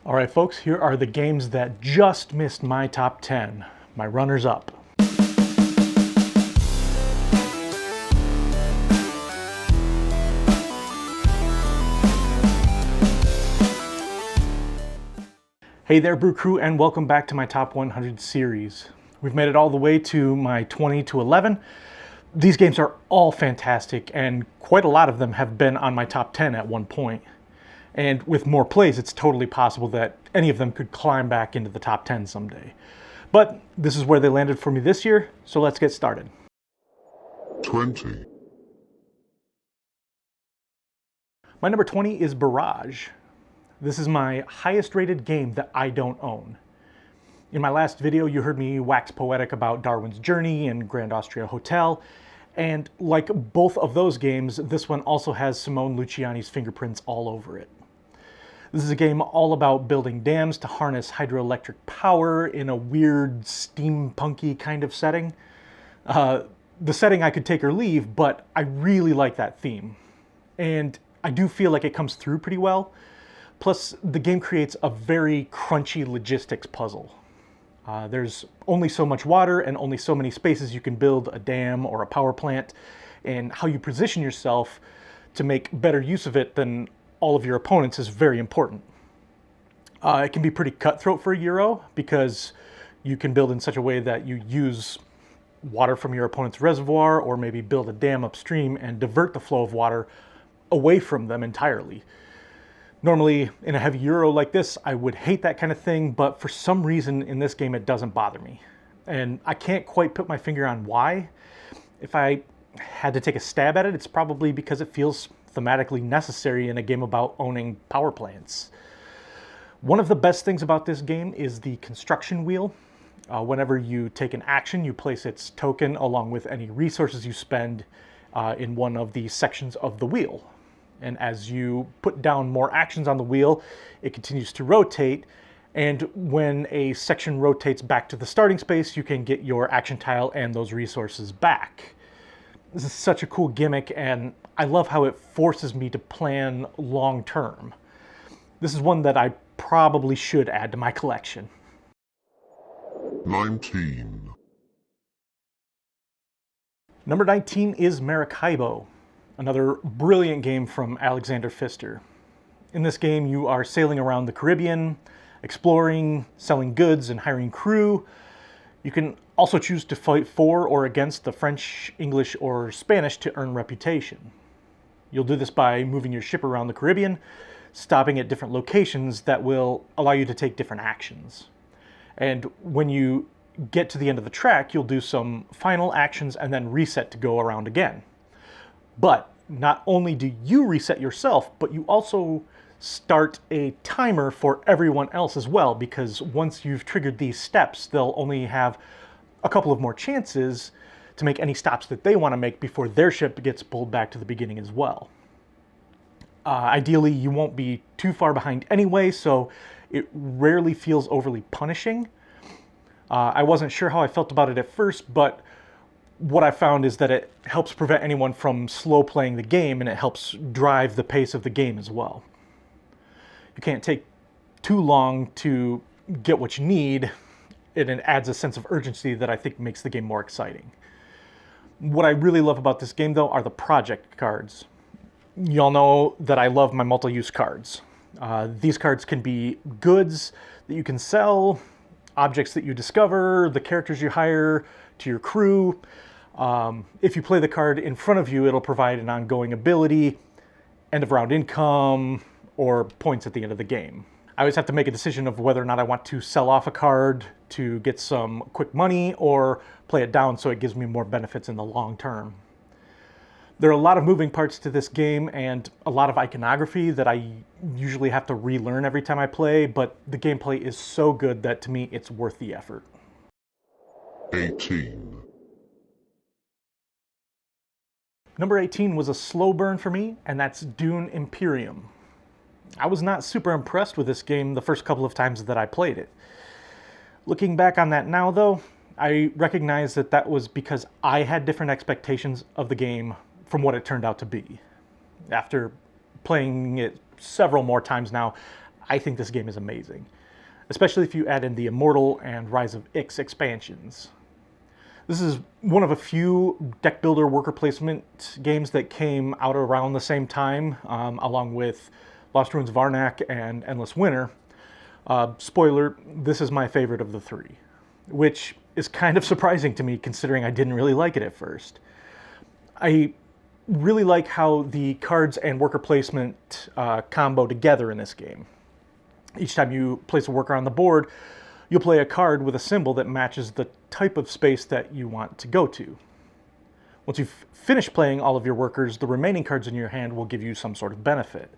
All right, folks, here are the games that just missed my top 10, my runners-up. Hey there, Brew Crew, and welcome back to my Top 100 series. We've made it all the way to my 20 to 11. These games are all fantastic, and quite a lot of them have been on my top 10 at one point. And with more plays, it's totally possible that any of them could climb back into the top 10 someday. But this is where they landed for me this year, so let's get started. 20. My number 20 is Barrage. This is my highest rated game that I don't own. In my last video, you heard me wax poetic about Darwin's Journey and Grand Austria Hotel, and like both of those games, this one also has Simone Luciani's fingerprints all over it. This is a game all about building dams to harness hydroelectric power in a weird steampunky kind of setting. The setting I could take or leave, but I really like that theme. And I do feel like it comes through pretty well. Plus, the game creates a very crunchy logistics puzzle. There's only so much water and only so many spaces you can build a dam or a power plant, and how you position yourself to make better use of it than all of your opponents is very important. It can be pretty cutthroat for a Euro because you can build in such a way that you use water from your opponent's reservoir, or maybe build a dam upstream and divert the flow of water away from them entirely. Normally, in a heavy Euro like this, I would hate that kind of thing, but for some reason in this game it doesn't bother me. And I can't quite put my finger on why. If I had to take a stab at it, it's probably because it feels thematically necessary in a game about owning power plants. One of the best things about this game is the construction wheel. Whenever you take an action, you place its token along with any resources you spend in one of the sections of the wheel. And as you put down more actions on the wheel, it continues to rotate. And when a section rotates back to the starting space, you can get your action tile and those resources back. This is such a cool gimmick, and I love how it forces me to plan long term. This is one that I probably should add to my collection. 19. Number 19 is Maracaibo, another brilliant game from Alexander Pfister. In this game, you are sailing around the Caribbean, exploring, selling goods, and hiring crew. You can also choose to fight for or against the French, English, or Spanish to earn reputation. You'll do this by moving your ship around the Caribbean, stopping at different locations that will allow you to take different actions. And when you get to the end of the track, you'll do some final actions and then reset to go around again. But not only do you reset yourself, but you also start a timer for everyone else as well, because once you've triggered these steps, they'll only have a couple of more chances to make any stops that they want to make before their ship gets pulled back to the beginning as well. Ideally, you won't be too far behind anyway, so it rarely feels overly punishing. I wasn't sure how I felt about it at first, but what I found is that it helps prevent anyone from slow playing the game, and it helps drive the pace of the game as well. You can't take too long to get what you need, and it adds a sense of urgency that I think makes the game more exciting. What I really love about this game, though, are the project cards. Y'all know that I love my multi-use cards. These cards can be goods that you can sell, objects that you discover, the characters you hire to your crew. If you play the card in front of you, it'll provide an ongoing ability, end of round income, or points at the end of the game. I always have to make a decision of whether or not I want to sell off a card to get some quick money or play it down so it gives me more benefits in the long term. There are a lot of moving parts to this game and a lot of iconography that I usually have to relearn every time I play, but the gameplay is so good that to me it's worth the effort. 18. Number 18 was a slow burn for me, and that's Dune Imperium. I was not super impressed with this game the first couple of times that I played it. Looking back on that now, though, I recognize that that was because I had different expectations of the game from what it turned out to be. After playing it several more times now, I think this game is amazing, especially if you add in the Immortal and Rise of Ix expansions. This is one of a few deck builder worker placement games that came out around the same time, along with Lost Ruins of Arnak and Endless Winter. Spoiler, this is my favorite of the three, which is kind of surprising to me considering I didn't really like it at first. I really like how the cards and worker placement combo together in this game. Each time you place a worker on the board, you'll play a card with a symbol that matches the type of space that you want to go to. Once you've finished playing all of your workers, the remaining cards in your hand will give you some sort of benefit.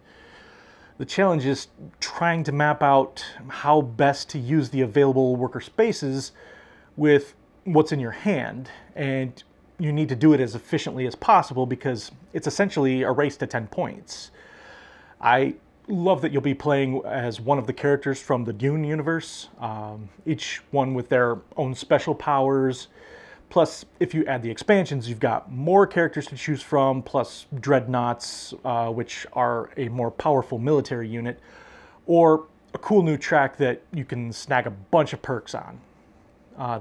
The challenge is trying to map out how best to use the available worker spaces with what's in your hand, and you need to do it as efficiently as possible because it's essentially a race to 10 points. I love that you'll be playing as one of the characters from the Dune universe, each one with their own special powers. Plus, if you add the expansions, you've got more characters to choose from, plus dreadnoughts, which are a more powerful military unit, or a cool new track that you can snag a bunch of perks on.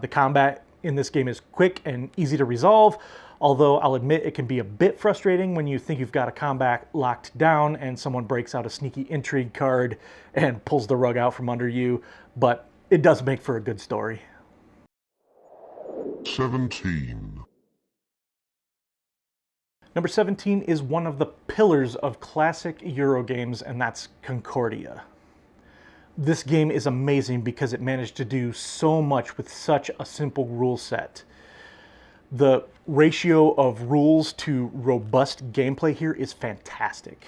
The combat in this game is quick and easy to resolve, although I'll admit it can be a bit frustrating when you think you've got a combat locked down and someone breaks out a sneaky intrigue card and pulls the rug out from under you, but it does make for a good story. 17. Number 17 is one of the pillars of classic Euro games, and that's Concordia. This game is amazing because it managed to do so much with such a simple rule set. The ratio of rules to robust gameplay here is fantastic.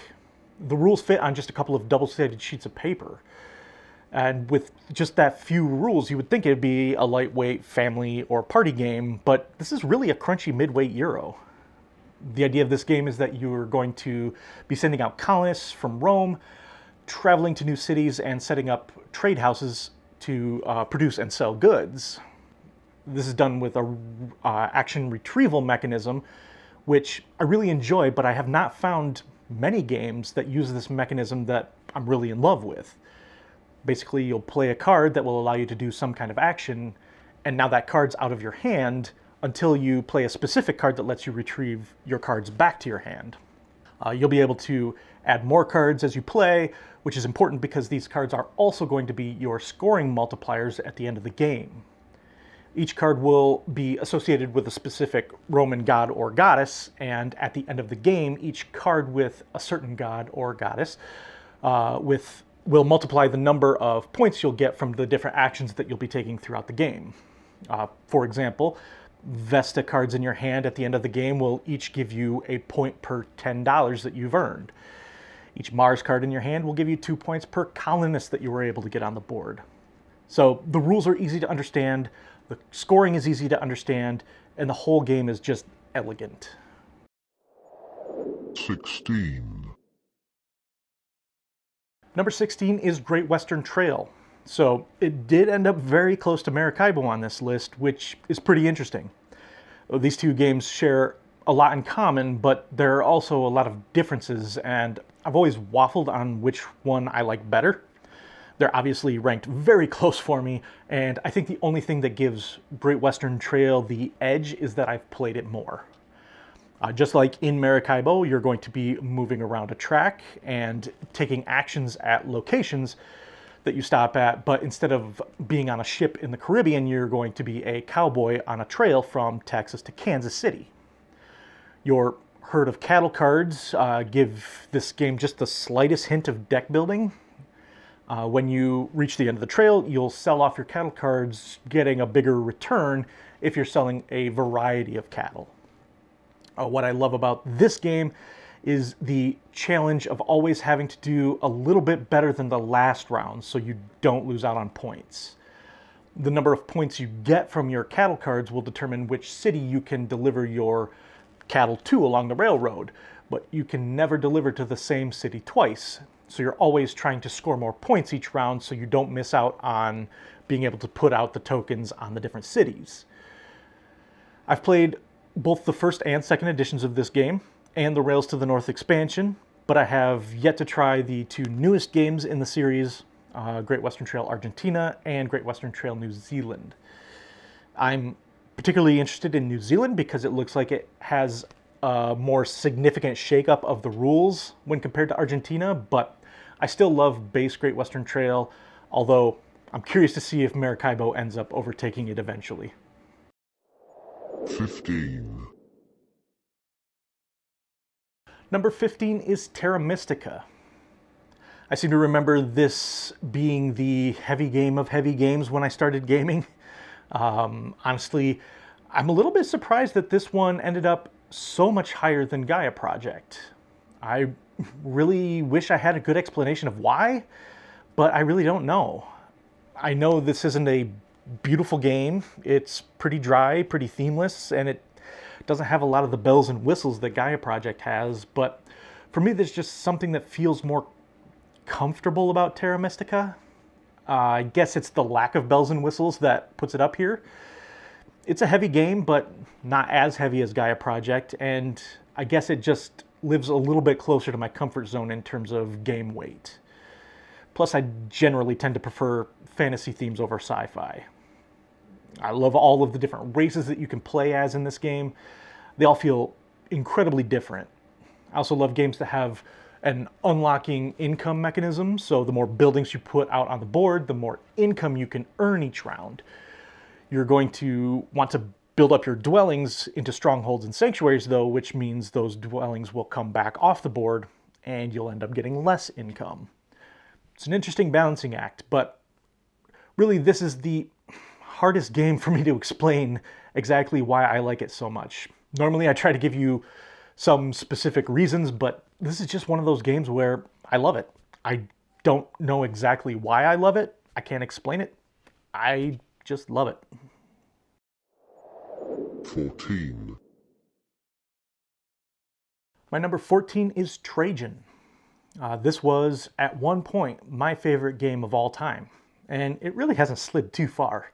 The rules fit on just a couple of double-sided sheets of paper. And with just that few rules, you would think it'd be a lightweight family or party game, but this is really a crunchy midweight Euro. The idea of this game is that you're going to be sending out colonists from Rome, traveling to new cities, and setting up trade houses to produce and sell goods. This is done with a action retrieval mechanism, which I really enjoy, but I have not found many games that use this mechanism that I'm really in love with. Basically, you'll play a card that will allow you to do some kind of action, and now that card's out of your hand until you play a specific card that lets you retrieve your cards back to your hand. You'll be able to add more cards as you play, which is important because these cards are also going to be your scoring multipliers at the end of the game. Each card will be associated with a specific Roman god or goddess, and at the end of the game, each card with a certain god or goddess will multiply the number of points you'll get from the different actions that you'll be taking throughout the game. For example, Vesta cards in your hand at the end of the game will each give you a point per $10 that you've earned. Each Mars card in your hand will give you 2 points per colonist that you were able to get on the board. So the rules are easy to understand, the scoring is easy to understand, and the whole game is just elegant. 16. Number 16 is Great Western Trail. So it did end up very close to Maracaibo on this list, which is pretty interesting. These two games share a lot in common, but there are also a lot of differences, and I've always waffled on which one I like better. They're obviously ranked very close for me, and I think the only thing that gives Great Western Trail the edge is that I've played it more. Just like in Maracaibo, you're going to be moving around a track and taking actions at locations that you stop at, but instead of being on a ship in the Caribbean, you're going to be a cowboy on a trail from Texas to Kansas City. Your herd of cattle cards give this game just the slightest hint of deck building. When you reach the end of the trail, you'll sell off your cattle cards, getting a bigger return if you're selling a variety of cattle. What I love about this game is the challenge of always having to do a little bit better than the last round so you don't lose out on points. The number of points you get from your cattle cards will determine which city you can deliver your cattle to along the railroad, but you can never deliver to the same city twice. So you're always trying to score more points each round so you don't miss out on being able to put out the tokens on the different cities. I've played both the first and second editions of this game and the Rails to the North expansion, but I have yet to try the two newest games in the series, Great Western Trail Argentina, and Great Western Trail New Zealand. I'm particularly interested in New Zealand because it looks like it has a more significant shakeup of the rules when compared to Argentina, but I still love base Great Western Trail, although I'm curious to see if Maracaibo ends up overtaking it eventually. 15, Number 15 is Terra Mystica. I seem to remember this being the heavy game of heavy games when I started gaming. Honestly, I'm a little bit surprised that this one ended up so much higher than Gaia Project. I really wish I had a good explanation of why, but I really don't know. I know this isn't a beautiful game. It's pretty dry, pretty themeless, and it doesn't have a lot of the bells and whistles that Gaia Project has, but for me there's just something that feels more comfortable about Terra Mystica. I guess it's the lack of bells and whistles that puts it up here. It's a heavy game, but not as heavy as Gaia Project, and I guess it just lives a little bit closer to my comfort zone in terms of game weight. Plus, I generally tend to prefer fantasy themes over sci-fi. I love all of the different races that you can play as in this game. They all feel incredibly different. I also love games that have an unlocking income mechanism, so the more buildings you put out on the board, the more income you can earn each round. You're going to want to build up your dwellings into strongholds and sanctuaries, though, which means those dwellings will come back off the board and you'll end up getting less income. It's an interesting balancing act, but really this is the hardest game for me to explain exactly why I like it so much. Normally I try to give you some specific reasons, but this is just one of those games where I love it. I don't know exactly why I love it. I can't explain it. I just love it. 14, My number 14 is Trajan. This was, at one point, my favorite game of all time, and it really hasn't slid too far.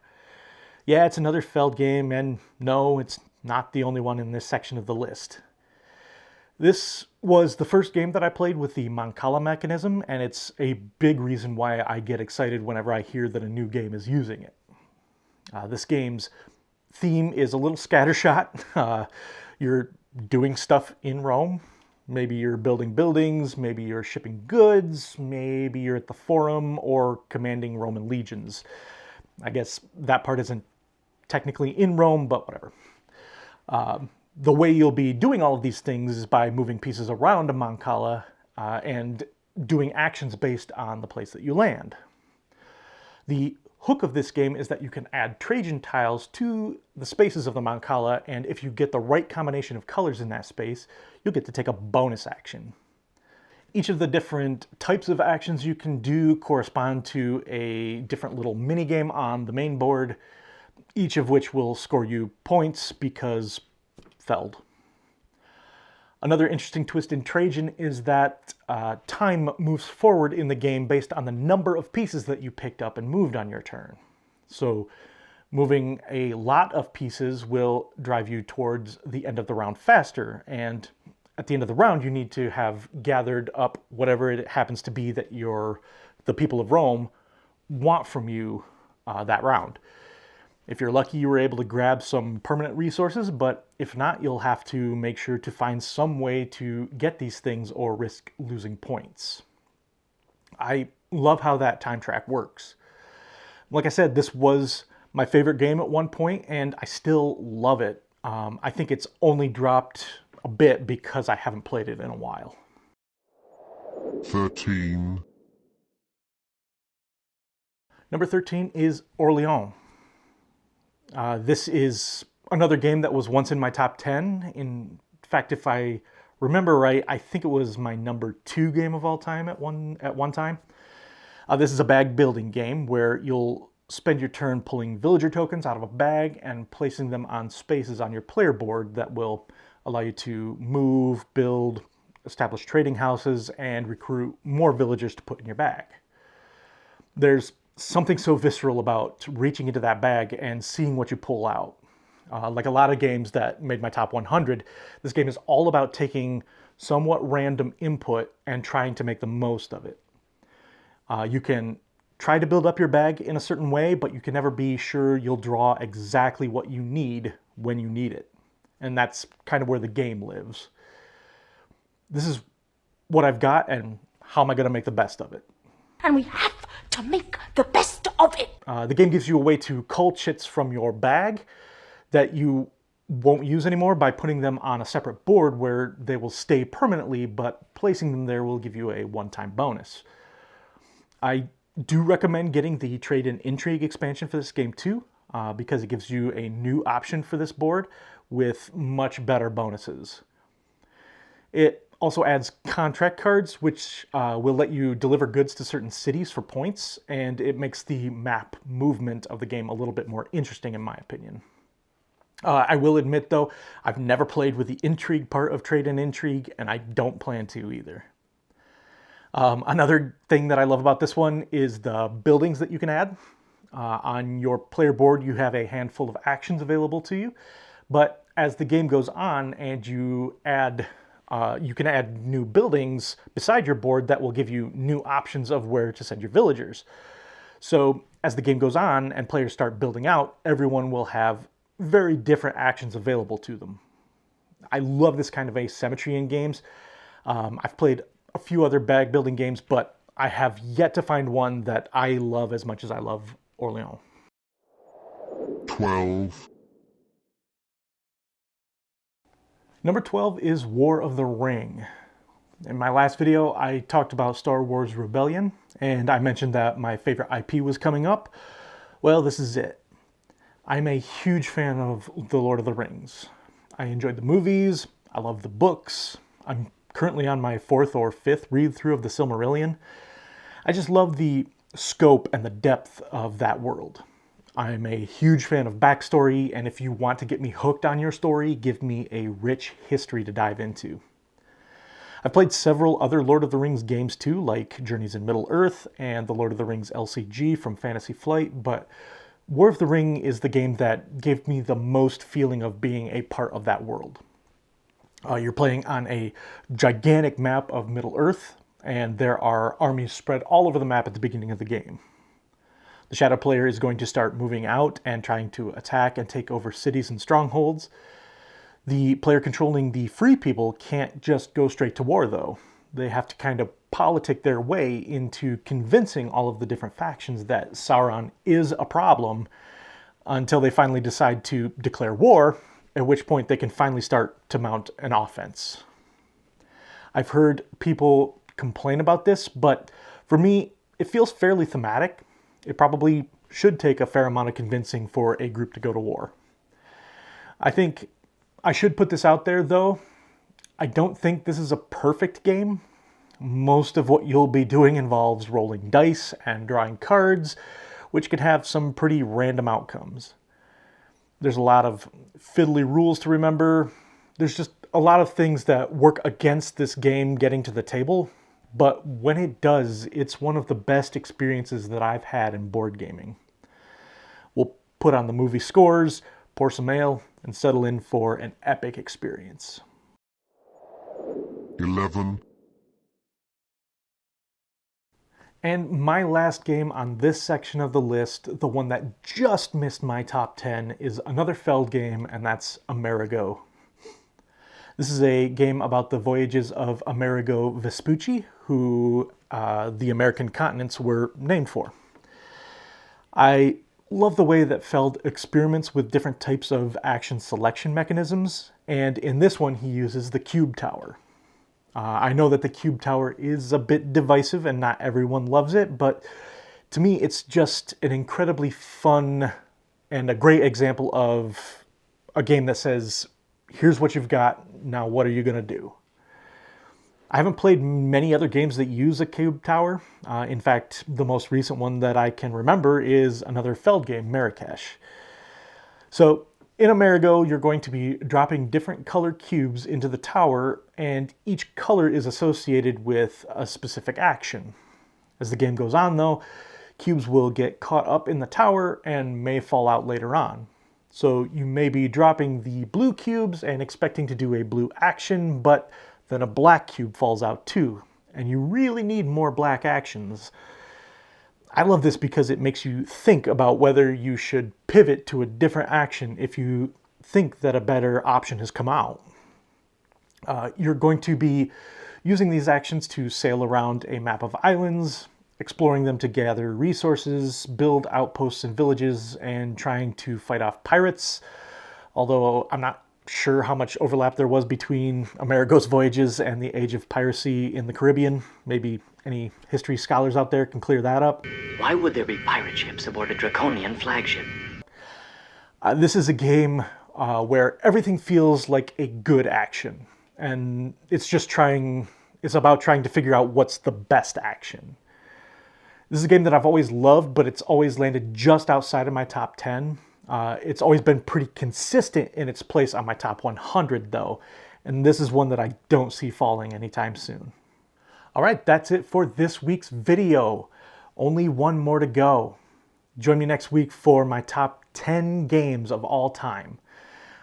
Yeah, it's another Feld game, and no, it's not the only one in this section of the list. This was the first game that I played with the Mancala mechanism, and it's a big reason why I get excited whenever I hear that a new game is using it. This game's theme is a little scattershot. You're doing stuff in Rome. Maybe you're building buildings, maybe you're shipping goods, maybe you're at the Forum or commanding Roman legions. I guess that part isn't technically in Rome, but whatever. The way you'll be doing all of these things is by moving pieces around a Mancala and doing actions based on the place that you land. The hook of this game is that you can add Trajan tiles to the spaces of the Mancala, and if you get the right combination of colors in that space, you'll get to take a bonus action. Each of the different types of actions you can do correspond to a different little mini game on the main board, each of which will score you points because Feld. Another interesting twist in Trajan is that time moves forward in the game based on the number of pieces that you picked up and moved on your turn. So moving a lot of pieces will drive you towards the end of the round faster, and at the end of the round you need to have gathered up whatever it happens to be that the people of Rome want from you that round. If you're lucky, you were able to grab some permanent resources, but if not, you'll have to make sure to find some way to get these things or risk losing points. I love how that time track works. Like I said, this was my favorite game at one point, and I still love it. I think it's only dropped a bit because I haven't played it in a while. 13, Number 13 is Orléans. This is another game that was once in my top 10. In fact, if I remember right, I think it was my number 2 game of all time at one time. This is a bag building game where you'll spend your turn pulling villager tokens out of a bag and placing them on spaces on your player board that will allow you to move, build, establish trading houses, and recruit more villagers to put in your bag. There's something so visceral about reaching into that bag and seeing what you pull out. Like a lot of games that made my top 100, this game is all about taking somewhat random input and trying to make the most of it. You can try to build up your bag in a certain way, but you can never be sure you'll draw exactly what you need when you need it. And that's kind of where the game lives. This is what I've got, and how am I going to make the best of it? And we have to make the best of it. The game gives you a way to cull chits from your bag that you won't use anymore by putting them on a separate board where they will stay permanently, but placing them there will give you a one-time bonus. I do recommend getting the Trade and Intrigue expansion for this game too, because it gives you a new option for this board with much better bonuses. It also adds contract cards, which will let you deliver goods to certain cities for points, and it makes the map movement of the game a little bit more interesting in my opinion. I will admit though, I've never played with the intrigue part of Trade and Intrigue, and I don't plan to either. Another thing that I love about this one is the buildings that you can add. On your player board, you have a handful of actions available to you, but as the game goes on and you can add new buildings beside your board that will give you new options of where to send your villagers. So as the game goes on and players start building out, everyone will have very different actions available to them. I love this kind of asymmetry in games. I've played a few other bag building games, but I have yet to find one that I love as much as I love Orléans. 12. Number 12 is War of the Ring. In my last video, I talked about Star Wars Rebellion, and I mentioned that my favorite IP was coming up. Well, this is it. I'm a huge fan of The Lord of the Rings. I enjoyed the movies, I love the books, I'm currently on my 4th or 5th read-through of the Silmarillion. I just love the scope and the depth of that world. I'm a huge fan of backstory, and if you want to get me hooked on your story, give me a rich history to dive into. I've played several other Lord of the Rings games too, like Journeys in Middle-earth and the Lord of the Rings LCG from Fantasy Flight, but War of the Ring is the game that gave me the most feeling of being a part of that world. You're playing on a gigantic map of Middle-earth, and there are armies spread all over the map at the beginning of the game. The Shadow player is going to start moving out and trying to attack and take over cities and strongholds. The player controlling the free people can't just go straight to war though. They have to kind of politic their way into convincing all of the different factions that Sauron is a problem until they finally decide to declare war, at which point they can finally start to mount an offense. I've heard people complain about this, but for me, it feels fairly thematic. It probably should take a fair amount of convincing for a group to go to war. I think I should put this out there though. I don't think this is a perfect game. Most of what you'll be doing involves rolling dice and drawing cards, which could have some pretty random outcomes. There's a lot of fiddly rules to remember. There's just a lot of things that work against this game getting to the table, but when it does, it's one of the best experiences that I've had in board gaming. We'll put on the movie scores, pour some ale, and settle in for an epic experience. 11. And my last game on this section of the list, the one that just missed my top 10, is another Feld game, and that's Amerigo. This is a game about the voyages of Amerigo Vespucci, who the American continents were named for. I love the way that Feld experiments with different types of action selection mechanisms, and in this one he uses the cube tower. I know that the cube tower is a bit divisive and not everyone loves it, but to me it's just an incredibly fun and a great example of a game that says, here's what you've got, now what are you going to do? I haven't played many other games that use a cube tower. In fact, the most recent one that I can remember is another Feld game, Marrakesh. So in Amerigo, you're going to be dropping different colored cubes into the tower, and each color is associated with a specific action. As the game goes on though, cubes will get caught up in the tower and may fall out later on. So you may be dropping the blue cubes and expecting to do a blue action, but then a black cube falls out too, and you really need more black actions. I love this because it makes you think about whether you should pivot to a different action if you think that a better option has come out. You're going to be using these actions to sail around a map of islands, exploring them to gather resources, build outposts and villages, and trying to fight off pirates. Although I'm not sure how much overlap there was between Amerigo's voyages and the age of piracy in the Caribbean. Maybe any history scholars out there can clear that up. Why would there be pirate ships aboard a draconian flagship? This is a game where everything feels like a good action. And it's about trying to figure out what's the best action. This is a game that I've always loved, but it's always landed just outside of my top 10. It's always been pretty consistent in its place on my top 100 though, and this is one that I don't see falling anytime soon. All right, that's it for this week's video. Only one more to go. Join me next week for my top 10 games of all time.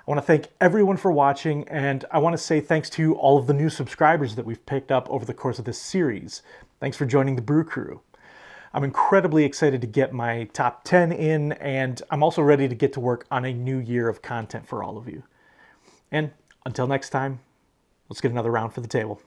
I want to thank everyone for watching, and I want to say thanks to all of the new subscribers that we've picked up over the course of this series. Thanks for joining the Brew Crew. I'm incredibly excited to get my top 10 in, and I'm also ready to get to work on a new year of content for all of you. And until next time, let's get another round for the table.